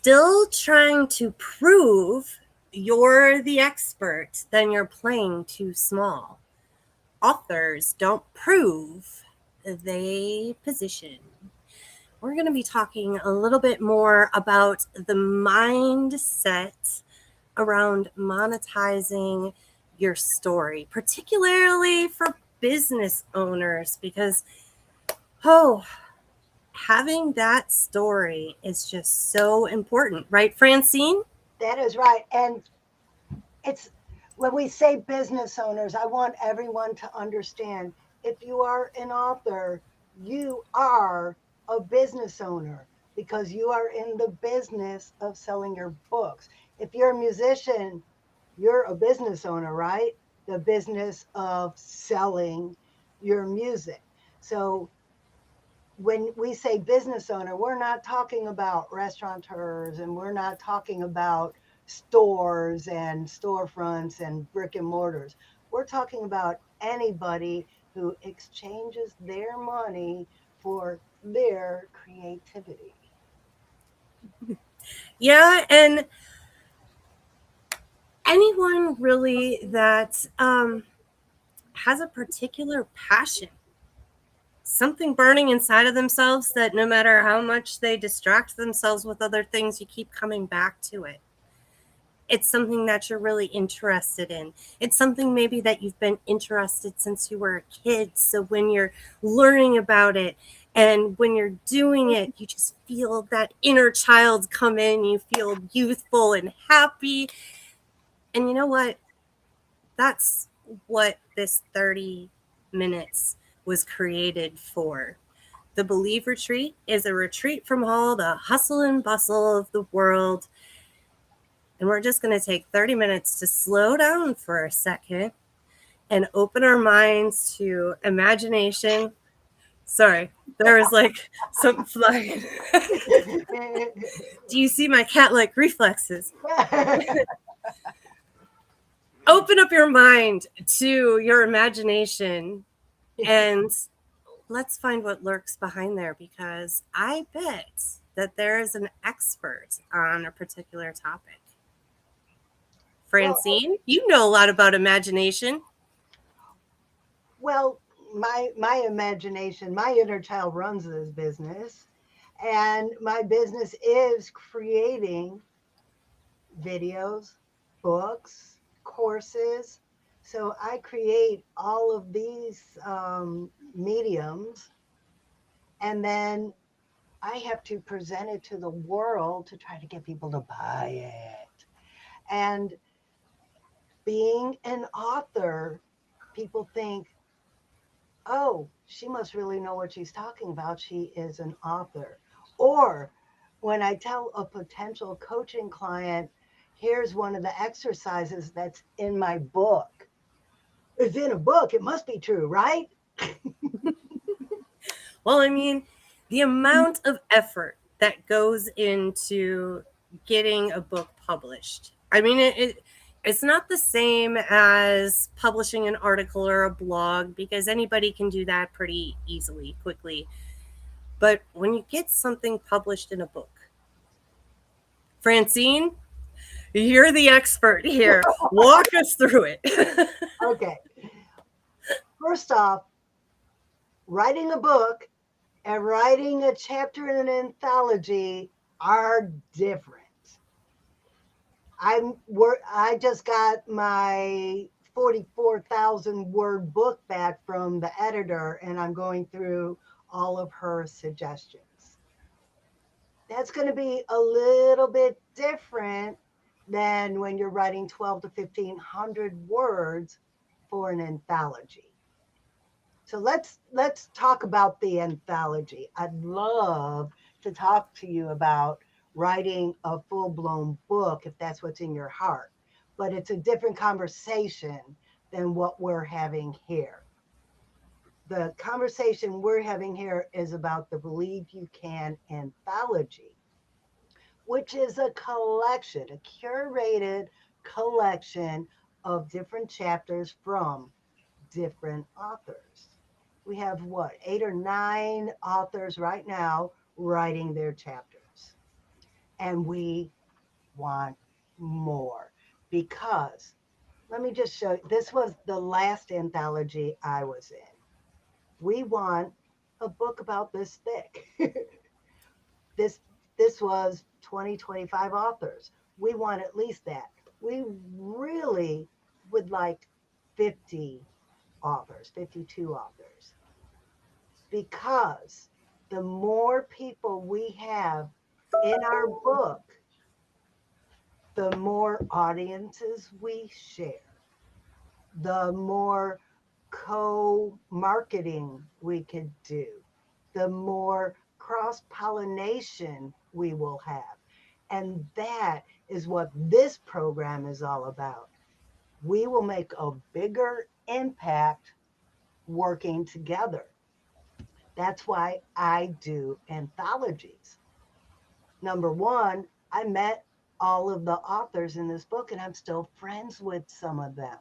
still trying to prove you're the expert, then you're playing too small. Authors don't prove, they position. We're going to be talking a little bit more about the mindset around monetizing your story, particularly for business owners, because, oh, having that story is just so important, right, Francine? That is right. And it's when we say business owners, I want everyone to understand if you are an author, you are a business owner because you are in the business of selling your books. If you're a musician, you're a business owner, right? The business of selling your music. So when we say business owner, we're not talking about restaurateurs and we're not talking about stores and storefronts and brick and mortars. We're talking about anybody who exchanges their money for their creativity. Yeah, and anyone really that has a particular passion, something burning inside of themselves that no matter how much they distract themselves with other things, you keep coming back to it. It's something that you're really interested in. It's something maybe that you've been interested since you were a kid. So when you're learning about it and when you're doing it, you just feel that inner child come in. You feel youthful and happy. And you know what? That's what this 30 minutes was created for. The Believe Retreat is a retreat from all the hustle and bustle of the world. And we're just going to take 30 minutes to slow down for a second and open our minds to imagination. Sorry, there was like something flying. Do you see my cat like reflexes? Open up your mind to your imagination and let's find what lurks behind there because I bet that there is an expert on a particular topic. well, Francine, you know a lot about imagination. well, my imagination, my inner child runs this business, and my business is creating videos, books, courses. So I create all of these mediums, and then I have to present it to the world to try to get people to buy it. And being an author, people think, oh, she must really know what she's talking about. She is an author. Or when I tell a potential coaching client, here's one of the exercises that's in my book. It's in a book. It must be true, right? Well, I mean, the amount of effort that goes into getting a book published. I mean, it's not the same as publishing an article or a blog because anybody can do that pretty easily, quickly. But when you get something published in a book, Francine, you're the expert here. Walk us through it. Okay. First off, writing a book and writing a chapter in an anthology are different. I just got my 44,000 word book back from the editor and I'm going through all of her suggestions. That's going to be a little bit different than when you're writing 12 to 1500 words for an anthology. So let's talk about the anthology. I'd love to talk to you about writing a full-blown book if that's what's in your heart. But it's a different conversation than what we're having here. The conversation we're having here is about the Believe You Can anthology, which is a collection, a curated collection of different chapters from different authors. We have eight or nine authors right now writing their chapters. And we want more because let me just show you. This was the last anthology I was in. We want a book about this thick. this this was 2025 authors. We want at least that. We really would like 50 authors, 52 authors, because the more people we have in our book, the more audiences we share, the more co-marketing we could do, the more cross-pollination we will have. And that is what this program is all about. We will make a bigger impact working together. That's why I do anthologies. Number one, I met all of the authors in this book, and I'm still friends with some of them.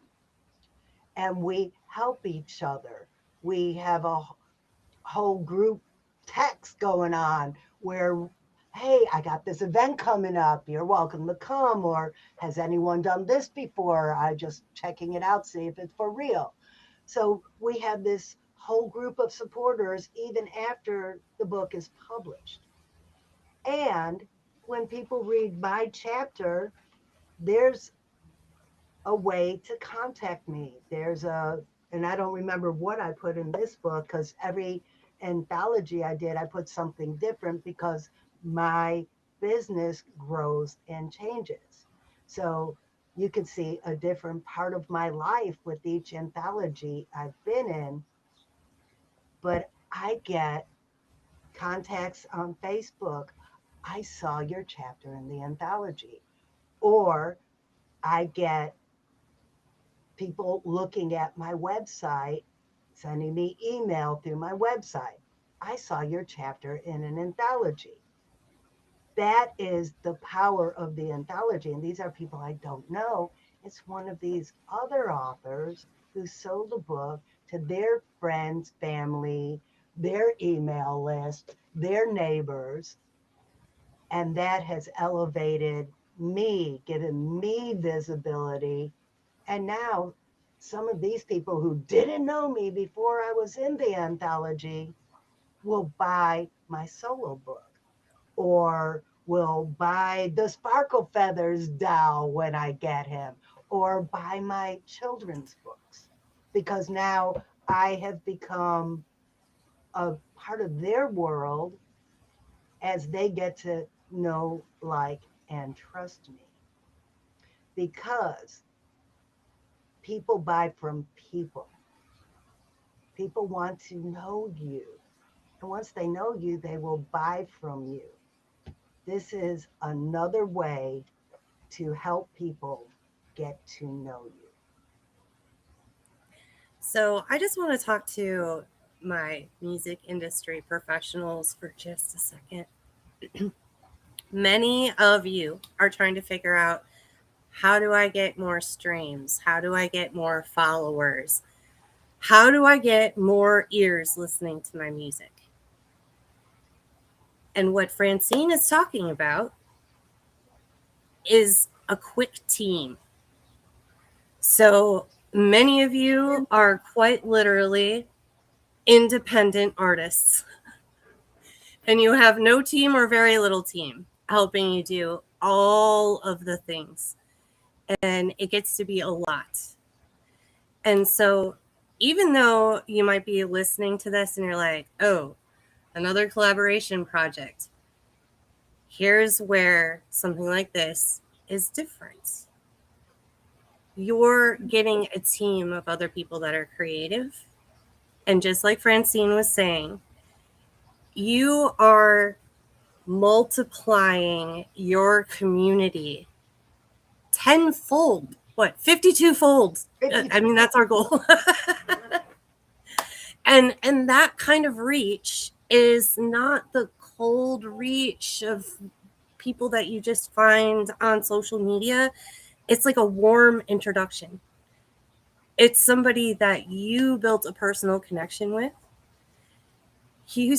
And we help each other. We have a whole group text going on where, hey, I got this event coming up. You're welcome to come. Or has anyone done this before? I just checking it out, see if it's for real. So we have this whole group of supporters even after the book is published. And when people read my chapter, there's a way to contact me. And I don't remember what I put in this book because every anthology I did, I put something different because my business grows and changes. So you can see a different part of my life with each anthology I've been in, but I get contacts on Facebook. I saw your chapter in the anthology. Or I get people looking at my website, sending me email through my website. I saw your chapter in an anthology. That is the power of the anthology. And these are people I don't know. It's one of these other authors who sold the book to their friends, family, their email list, their neighbors. And that has elevated me, given me visibility. And now some of these people who didn't know me before I was in the anthology will buy my solo book or will buy the Sparkle Feathers doll when I get him or buy my children's books because now I have become a part of their world as they get to know, like, and trust me. Because people buy from people. People want to know you. And once they know you, they will buy from you. This is another way to help people get to know you. So I just want to talk to my music industry professionals for just a second. Many of you are trying to figure out, how do I get more streams? How do I get more followers? How do I get more ears listening to my music? And what Francine is talking about is a quick team. So many of you are quite literally independent artists, and you have no team or very little team helping you do all of the things. And it gets to be a lot. And so even though you might be listening to this and you're like, oh, another collaboration project, here's where something like this is different. You're getting a team of other people that are creative. And just like Francine was saying, you are multiplying your community tenfold. What, 52 fold? I mean, that's our goal. and that kind of reach is not the cold reach of people that you just find on social media. It's like a warm introduction. It's somebody that you built a personal connection with. you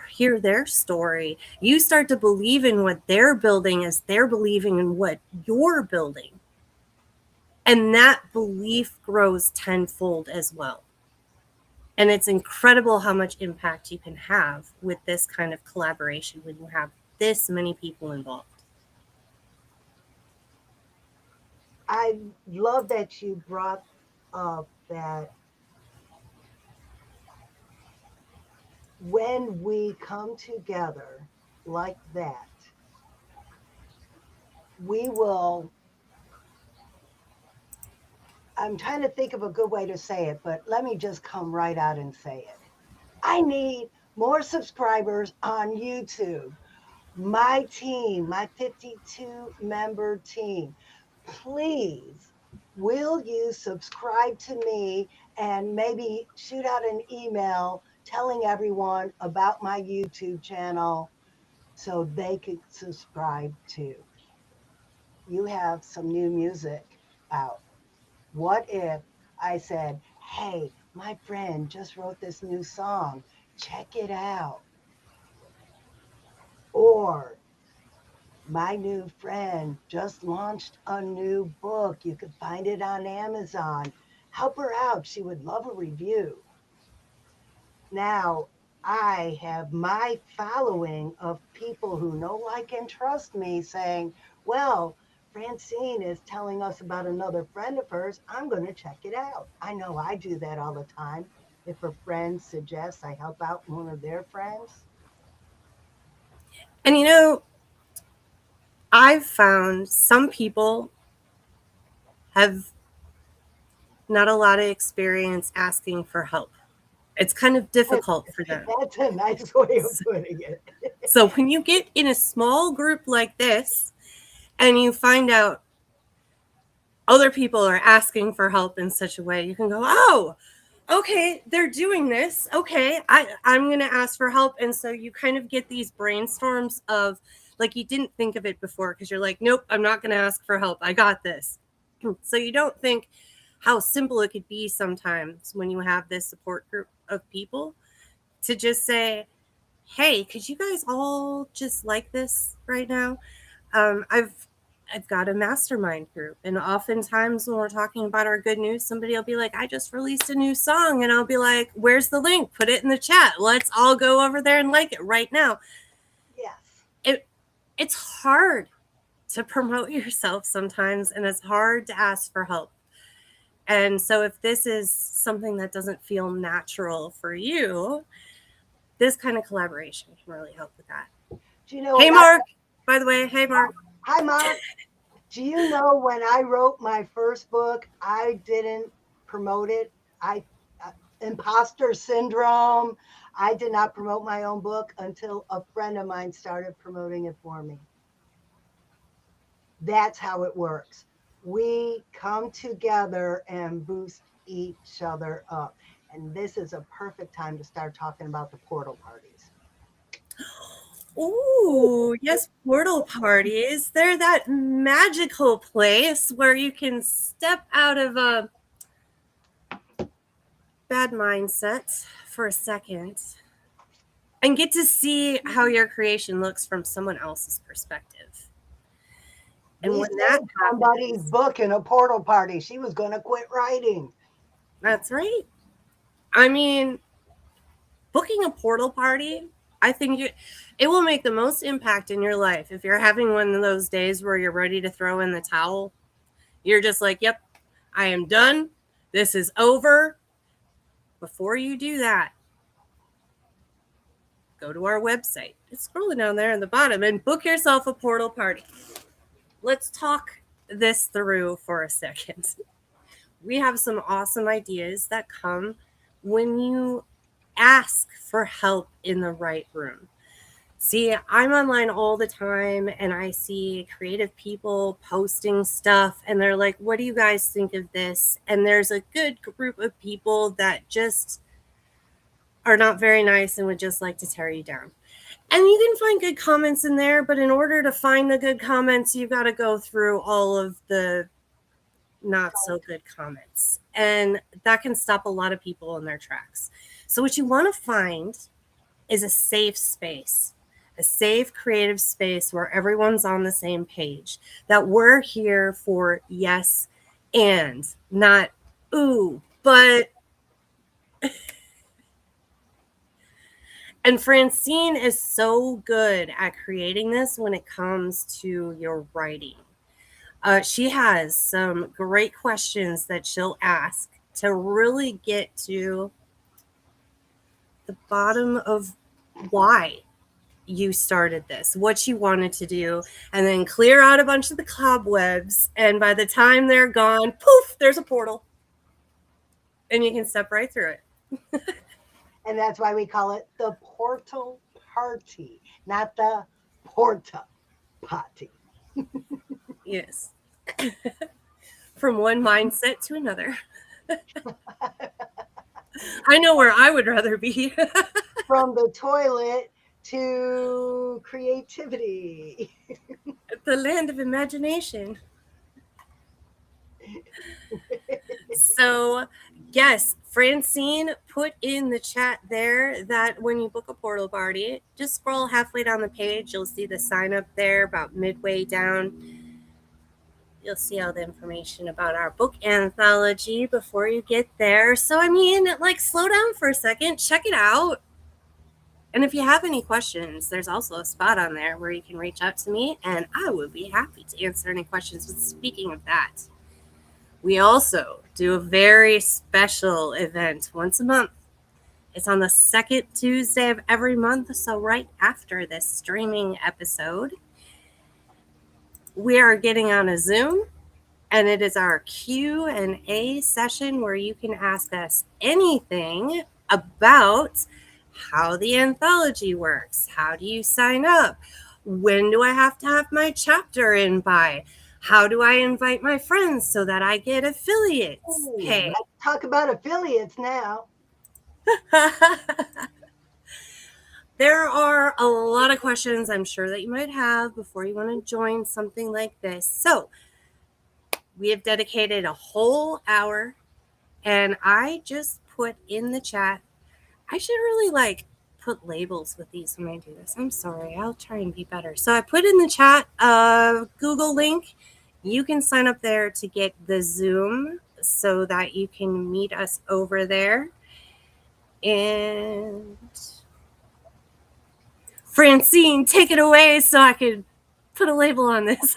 hear their story. You start to believe in what they're building as they're believing in what you're building. And that belief grows tenfold as well. And it's incredible how much impact you can have with this kind of collaboration when you have this many people involved. I love that you brought up that when we come together like that, we will. I'm trying to think of a good way to say it, but let me just come right out and say it. I need more subscribers on YouTube. My team, my 52 member team, please, will you subscribe to me and maybe shoot out an email telling everyone about my YouTube channel so they could subscribe too? You have some new music out. What if I said, hey, my friend just wrote this new song, check it out? Or my new friend just launched a new book. You could find it on Amazon. Help her out. She would love a review. Now, I have my following of people who know, like, and trust me saying, well, Francine is telling us about another friend of hers. I'm going to check it out. I know I do that all the time. If a friend suggests I help out one of their friends. And you know, I've found some people have not a lot of experience asking for help. It's kind of difficult for them. That's a nice way of putting it. So when you get in a small group like this and you find out other people are asking for help in such a way, you can go, oh, okay, they're doing this. Okay, I'm going to ask for help. And so you kind of get these brainstorms of like you didn't think of it before because you're like, nope, I'm not going to ask for help. I got this. So you don't think how simple it could be sometimes when you have this support group of people to just say, hey, could you guys all just like this right now? I've got a mastermind group, and oftentimes when we're talking about our good news, somebody will be like, I just released a new song, and I'll be like, where's the link? Put it in the chat. Let's all go over there and like it right now. Yes. It's hard to promote yourself sometimes, and it's hard to ask for help. And so if this is something that doesn't feel natural for you, this kind of collaboration can really help with that. Do you know? Hey, Mark. By the way, hey, Mark. Hi, Mark. Do you know when I wrote my first book, I didn't promote it? Imposter syndrome. I did not promote my own book until a friend of mine started promoting it for me. That's how it works. We come together and boost each other up. And this is a perfect time to start talking about the portal parties. Ooh, yes, portal parties. They're that magical place where you can step out of a bad mindset for a second and get to see how your creation looks from someone else's perspective. And We when that saved somebody's book in a portal party. She was going to quit writing. That's right. I mean, booking a portal party, I think it will make the most impact in your life. If you're having one of those days where you're ready to throw in the towel, you're just like, yep, I am done. This is over. Before you do that, go to our website. It's scrolling down there in the bottom and book yourself a portal party. Let's talk this through for a second. We have some awesome ideas that come when you ask for help in the right room. See, I'm online all the time and I see creative people posting stuff and they're like, what do you guys think of this? And there's a good group of people that just are not very nice and would just like to tear you down. And you can find good comments in there, but in order to find the good comments, you've got to go through all of the not so good comments. And that can stop a lot of people in their tracks. So what you want to find is a safe space, a safe creative space where everyone's on the same page, that we're here for yes and not ooh, but. And Francine is so good at creating this when it comes to your writing. She has some great questions that she'll ask to really get to the bottom of why you started this, what you wanted to do, and then clear out a bunch of the cobwebs. And by the time they're gone, poof, there's a portal. And you can step right through it. And that's why we call it the portal party, not the porta potty. Yes. From one mindset to another. I know where I would rather be. From the toilet to creativity. The land of imagination. So, yes, Francine put in the chat there that when you book a portal party, just scroll halfway down the page. You'll see the sign up there about midway down. You'll see all the information about our book anthology before you get there. So, I mean, like, slow down for a second, check it out. And if you have any questions, there's also a spot on there where you can reach out to me, and I would be happy to answer any questions. But speaking of that, we also do a very special event once a month. It's on the second Tuesday of every month, so right after this streaming episode, we are getting on a Zoom, and it is our Q&A session where you can ask us anything about how the anthology works. How do you sign up? When do I have to have my chapter in by? How do I invite my friends so that I get affiliates? Ooh, Hey. let's talk about affiliates now. There are a lot of questions I'm sure that you might have before you want to join something like this. So we have dedicated a whole hour, and I just put in the chat. I should really put labels with these when I do this. I'm sorry. I'll try and be better. So I put in the chat a Google link. You can sign up there to get the Zoom so that you can meet us over there. And Francine, take it away so I could put a label on this.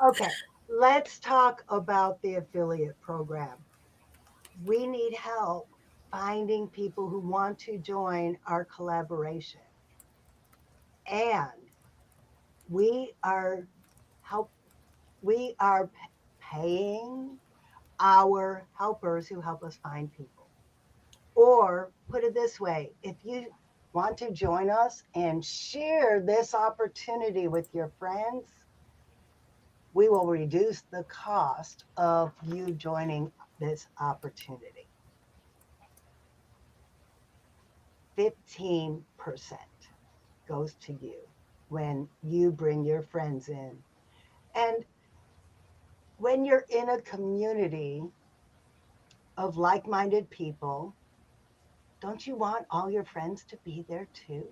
Okay, let's talk about the affiliate program. We need help finding people who want to join our collaboration. And we are paying our helpers who help us find people. Or put it this way, if you want to join us and share this opportunity with your friends, we will reduce the cost of you joining this opportunity. 15% goes to you when you bring your friends in. And when you're in a community of like-minded people, don't you want all your friends to be there too?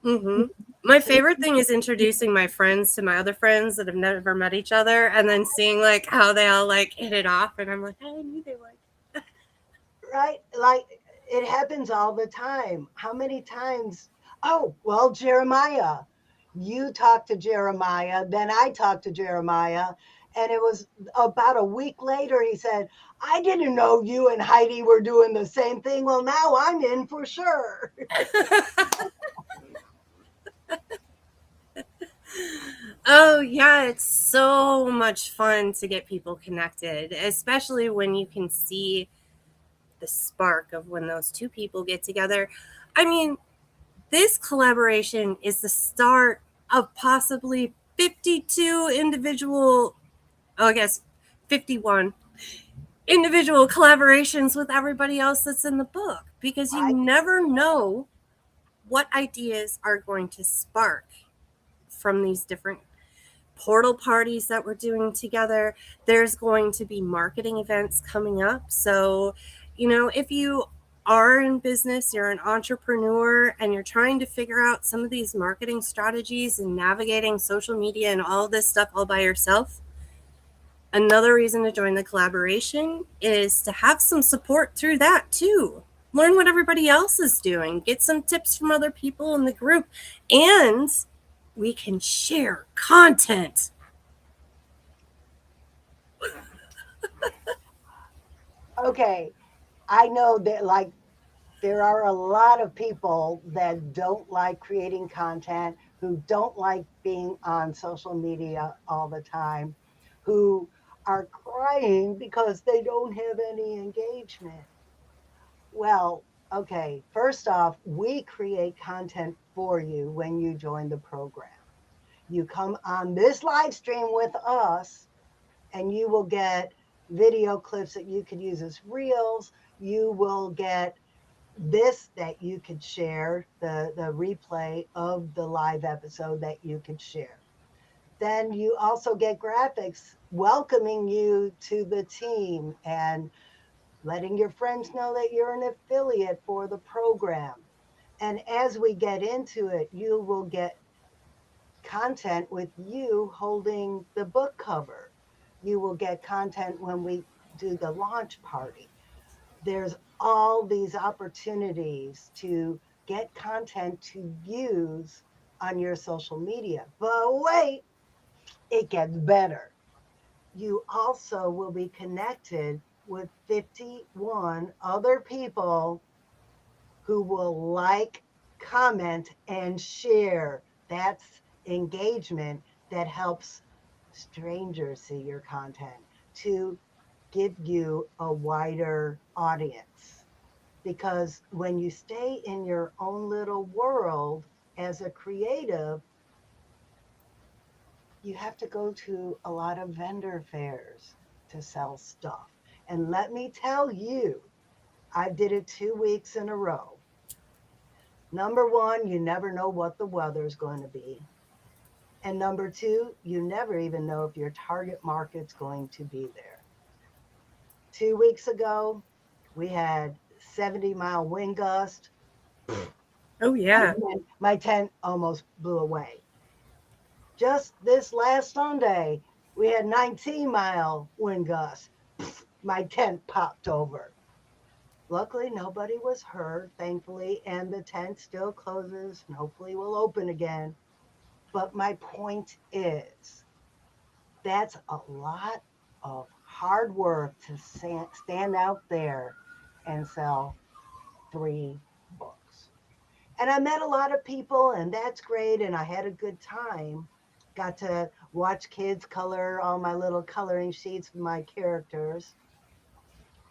Mm-hmm. My favorite thing is introducing my friends to my other friends that have never met each other, and then seeing how they all hit it off, and I'm like, I knew they would. Right? Like it happens all the time. How many times? Oh, well, Jeremiah, you talked to Jeremiah, then I talked to Jeremiah, and it was about a week later he said, I didn't know you and Heidi were doing the same thing. Well, now I'm in for sure. Oh, yeah, it's so much fun to get people connected, especially when you can see the spark of when those two people get together. I mean, this collaboration is the start of possibly 52 individual, I guess 51 individual collaborations with everybody else that's in the book, because you never know what ideas are going to spark from these different portal parties that we're doing together. There's going to be marketing events coming up. So If you are in business, you're an entrepreneur, and you're trying to figure out some of these marketing strategies and navigating social media and all this stuff all by yourself, another reason to join the collaboration is to have some support through that too. Learn what everybody else is doing, get some tips from other people in the group, and we can share content. Okay, I know that like there are a lot of people that don't like creating content, who don't like being on social media all the time, who are crying because they don't have any engagement. Well, okay, first off, we create content for you when you join the program. You come on this live stream with us, and you will get video clips that you could use as reels. You will get this that you could share, the replay of the live episode that you could share. Then you also get graphics welcoming you to the team and letting your friends know that you're an affiliate for the program. And as we get into it, you will get content with you holding the book cover. You will get content when we do the launch party. There's all these opportunities to get content to use on your social media. But wait, it gets better. You also will be connected with 51 other people who will like, comment, and share. That's engagement that helps strangers see your content to give you a wider audience. Because when you stay in your own little world as a creative, you have to go to a lot of vendor fairs to sell stuff. And let me tell you, I did it 2 weeks in a row. Number one, you never know what the weather's going to be. And number two, you never even know if your target market's going to be there. 2 weeks ago, we had 70-mile wind gust. Oh, yeah. My tent almost blew away. Just this last Sunday, we had 19-mile wind gusts. My tent popped over. Luckily, nobody was hurt, thankfully, and the tent still closes and hopefully will open again. But my point is, that's a lot of hard work to stand out there and sell 3 books. And I met a lot of people, and that's great. And I had a good time. Got to watch kids color all my little coloring sheets with my characters.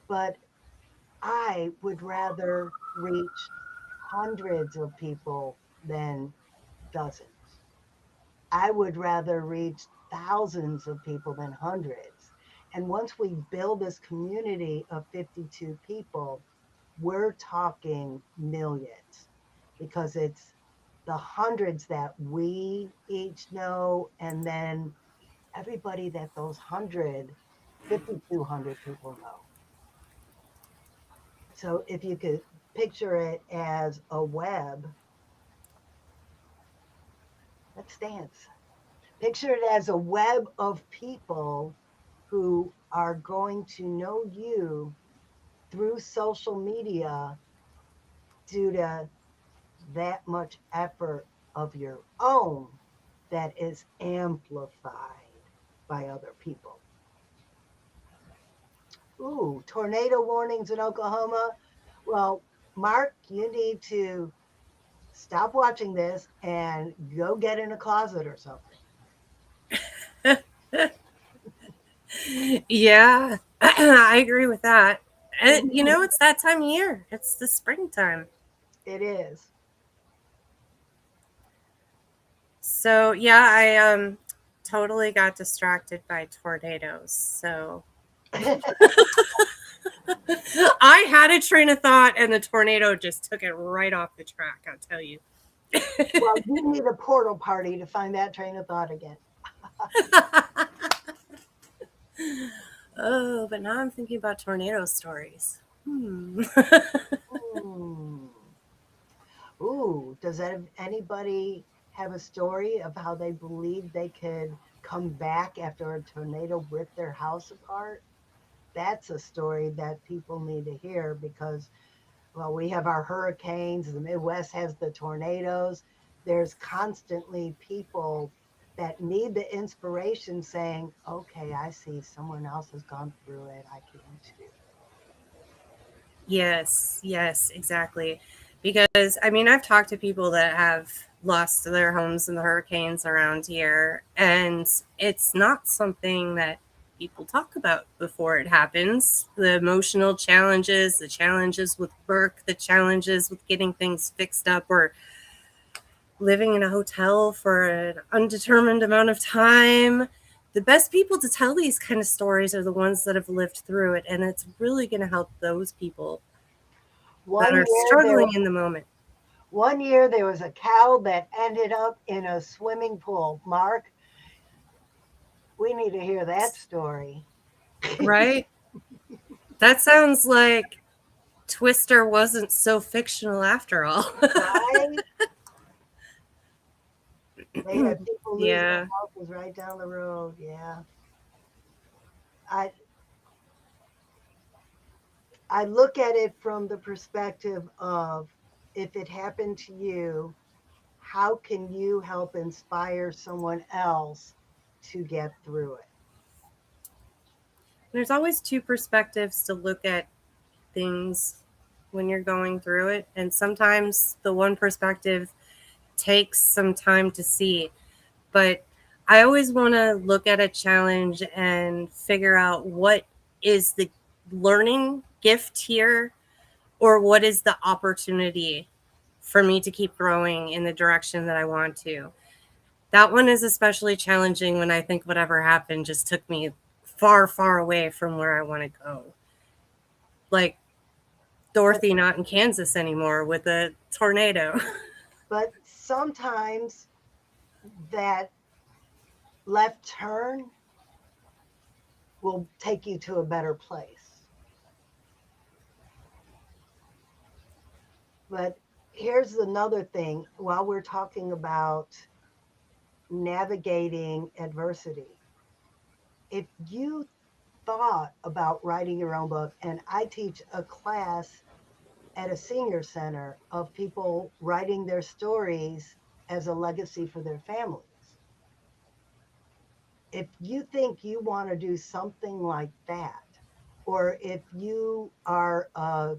But I would rather reach hundreds of people than dozens. I would rather reach thousands of people than hundreds. And once we build this community of 52 people, we're talking millions, because it's the hundreds that we each know, and then everybody that those 5,200 people know. So if you could picture it as a web, let's dance. Picture it as a web of people who are going to know you through social media due to that much effort of your own that is amplified by other people. Ooh, tornado warnings in Oklahoma. Well, Mark, you need to stop watching this and go get in a closet or something. Yeah, I agree with that. And it's that time of year. It's the springtime. It is. So yeah, I totally got distracted by tornadoes. So I had a train of thought, and the tornado just took it right off the track, I'll tell you. Well, you need a portal party to find that train of thought again. Oh, but now I'm thinking about tornado stories. Hmm. Hmm. Ooh, anybody have a story of how they believe they could come back after a tornado ripped their house apart? That's a story that people need to hear because, well, we have our hurricanes, the Midwest has the tornadoes. There's constantly people that need the inspiration saying, okay, I see someone else has gone through it. I can too. Yes, yes, exactly. Because I mean, I've talked to people that have lost their homes in the hurricanes around here, and it's not something that people talk about before it happens. The emotional challenges, the challenges with work, the challenges with getting things fixed up, or living in a hotel for an undetermined amount of time. The best people to tell these kind of stories are the ones that have lived through it, and it's really going to help those people that One are year there struggling in the moment. One year there was a cow that ended up in a swimming pool. Mark, we need to hear that story. Right? That sounds like Twister wasn't so fictional after all. Right? They had people lose their Yeah. houses right down the road. Yeah. I I look at it from the perspective of if it happened to you, how can you help inspire someone else to get through it? There's always two perspectives to look at things when you're going through it. And sometimes the one perspective takes some time to see. But I always want to look at a challenge and figure out what is the learning gift here, or what is the opportunity for me to keep growing in the direction that I want to. That one is especially challenging when I think whatever happened just took me far, far away from where I want to go. Like But Dorothy not in Kansas anymore with a tornado. but sometimes that left turn will take you to a better place. But here's another thing while we're talking about navigating adversity. If you thought about writing your own book, and I teach a class at a senior center of people writing their stories as a legacy for their families. If you think you want to do something like that, or if you are a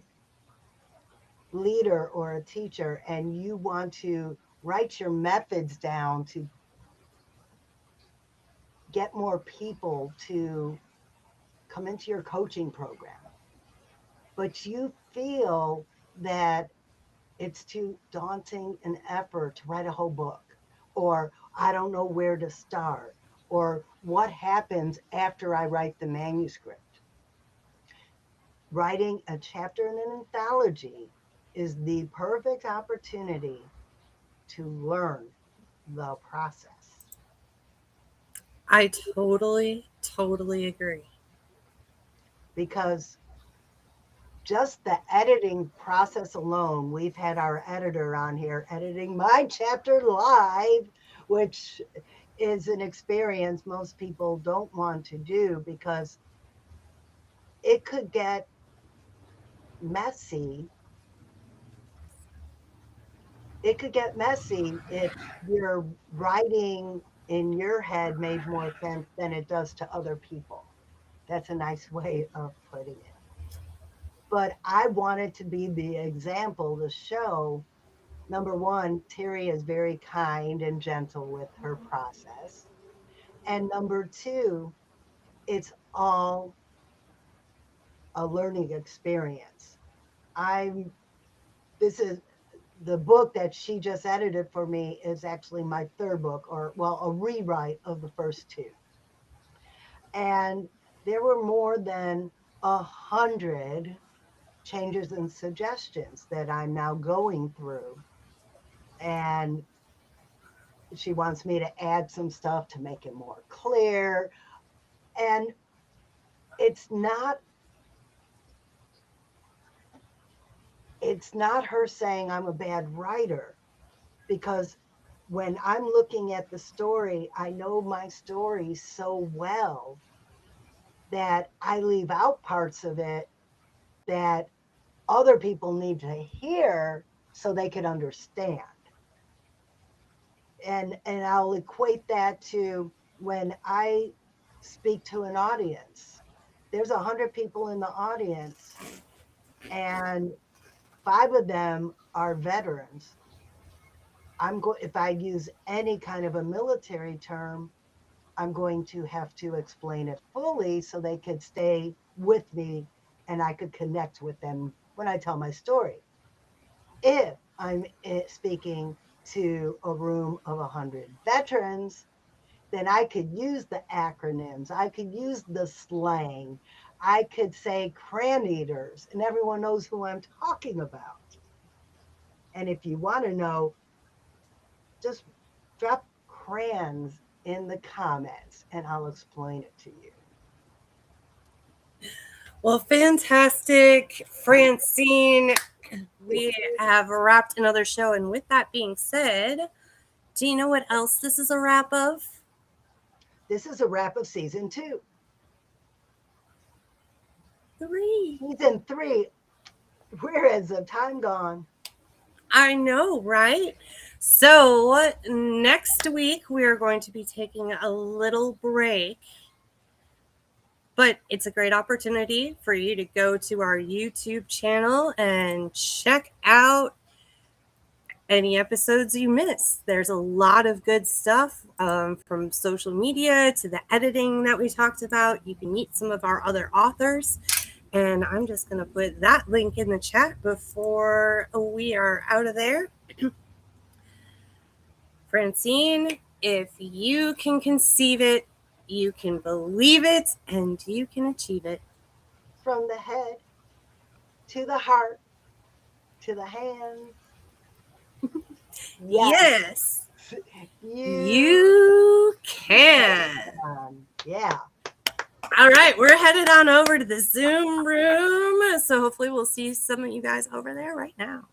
leader or a teacher and you want to write your methods down to get more people to come into your coaching program, but you feel that it's too daunting an effort to write a whole book, or I don't know where to start, or what happens after I write the manuscript. Writing a chapter in an anthology is the perfect opportunity to learn the process I totally, totally agree. because just the editing process alone, we've had our editor on here editing my chapter live, which is an experience most people don't want to do because it could get messy. It could get messy if your writing in your head made more sense than it does to other people. That's a nice way of putting it. But I wanted to be the example to show number one, Terry is very kind and gentle with her process. And number two, it's all a learning experience. I this is the book that she just edited for me is actually my third book, or well, a rewrite of the first two. And there were more than 100 changes and suggestions that I'm now going through. And she wants me to add some stuff to make it more clear. And it's not it's not her saying I'm a bad writer, because when I'm looking at the story, I know my story so well that I leave out parts of it that other people need to hear so they can understand. And I'll equate that to when I speak to an audience. There's 100 people in the audience, and 5 of them are veterans. If I use any kind of a military term, I'm going to have to explain it fully so they could stay with me and I could connect with them when I tell my story. If I'm speaking to a room of 100 veterans, then I could use the acronyms, I could use the slang, I could say cran eaters, and everyone knows who I'm talking about. And if you want to know, just drop crayons in the comments and I'll explain it to you. Well, fantastic, Francine. We have wrapped another show. And with that being said, do you know what else this is a wrap of? This is a wrap of season 2. 3. Season 3. Where has the time gone? I know, right? So next week we are going to be taking a little break, but it's a great opportunity for you to go to our YouTube channel and check out any episodes you missed. There's a lot of good stuff, from social media to the editing that we talked about. You can meet some of our other authors. And I'm just going to put that link in the chat before we are out of there. Francine, if you can conceive it, you can believe it, and you can achieve it. From the head to the heart to the hands. Yes. You You can. Yeah. All right, we're headed on over to the Zoom room. So hopefully we'll see some of you guys over there right now.